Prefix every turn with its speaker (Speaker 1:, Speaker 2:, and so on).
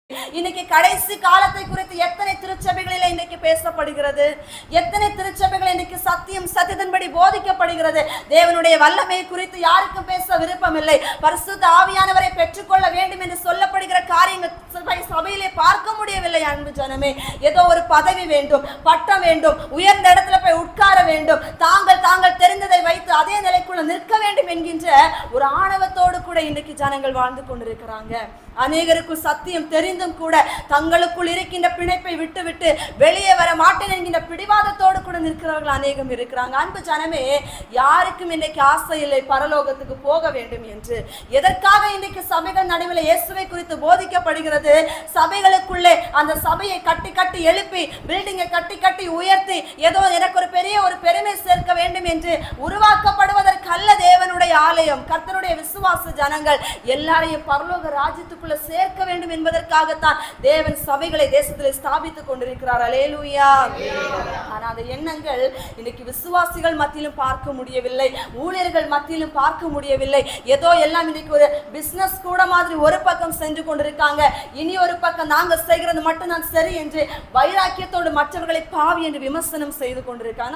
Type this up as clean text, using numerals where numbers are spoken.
Speaker 1: இன்னைக்கு கடைசி காலத்தை குறித்து எத்தனை திருச்சபைகளில் இன்னைக்கு பேசப்படுகிறது, எத்தனை திருச்சபைகள் இன்னைக்கு சத்தியத்தின்படி போதிக்கப்படுகிறது. தேவனுடைய வல்லமை குறித்து யாருக்கும் பேச விருப்பம் இல்லை. பரிசுத்த ஆவியானவரை பெற்றுக்கொள்ள வேண்டும் என்று சொல்லப்படுகிற காரியங்கள் சபையிலே பார்க்க முடியவில்லை. அன்பு ஜனமே, ஏதோ ஒரு பதவி வேண்டும், பட்டம் வேண்டும், உயர்ந்த இடத்துல போய் உட்கார வேண்டும், தாங்கள் தெரிந்ததை வைத்து அதே நிலைக்குள்ள நிற்க வேண்டும் என்கின்ற ஒரு ஆணவத்தோடு கூட இன்னைக்கு ஜனங்கள் வாழ்ந்து கொண்டிருக்கிறாங்க. அநேகருக்கு சத்தியம் தெரிந்தும் கூட தங்களுக்குள் இருக்கின்ற பிணைப்பை விட்டு வெளியே வர மாட்டேன் என்கின்ற பிடிவாதத்தோடு கூட நிற்கிறவர்கள் அநேகம் இருக்கிறாங்க. அன்பு ஜனமே, யாருக்கும் இன்னைக்கு ஆசை இல்லை பரலோகத்துக்கு போக வேண்டும் என்று. எதற்காக இன்னைக்கு சபைகள் நடுவில் இயேசுவை குறித்து போதிக்கப்படுகிறது? சபைகளுக்குள்ளே அந்த சபையை கட்டி எழுப்பி, பில்டிங்கை கட்டி உயர்த்தி, ஏதோ எனக்கு ஒரு பெரிய ஒரு பெருமை சேர்க்க வேண்டும் என்று உருவாக்கப்படுவதற்கு அல்ல தேவனுடைய ஆலயம். கர்த்தருடைய விசுவாச ஜனங்கள் எல்லாரையும் பரலோக ராஜ்யத்துக்குள்ள சேர்க்க வேண்டும் என்பதற்காகத்தான் தேவன் சபைகளை தேசத்தில் ஸ்தாபித்துக் கொண்டிருக்கிறார். அல்லேலூயா. ஆனா அந்த எண்ணங்கள் இன்னைக்கு விசுவாசிகள் மத்தியிலும் பார்க்க முடியவில்லை, ஊழியர்கள் மத்தியிலும் பார்க்க முடியவில்லை. ஏதோ எல்லாம் இன்னைக்கு ஒரு பிசினஸ் கூட மாதிரி ஒரு பக்கம் சென்று கொண்டிருக்காங்க, இனி ஒரு பக்கம் நாங்க செய்கிறது மட்டும்தான் சரி என்று வைராக்கியத்தோடு மற்றவர்களை பாவி என்று விமர்சனம் செய்து கொண்டிருக்காங்க.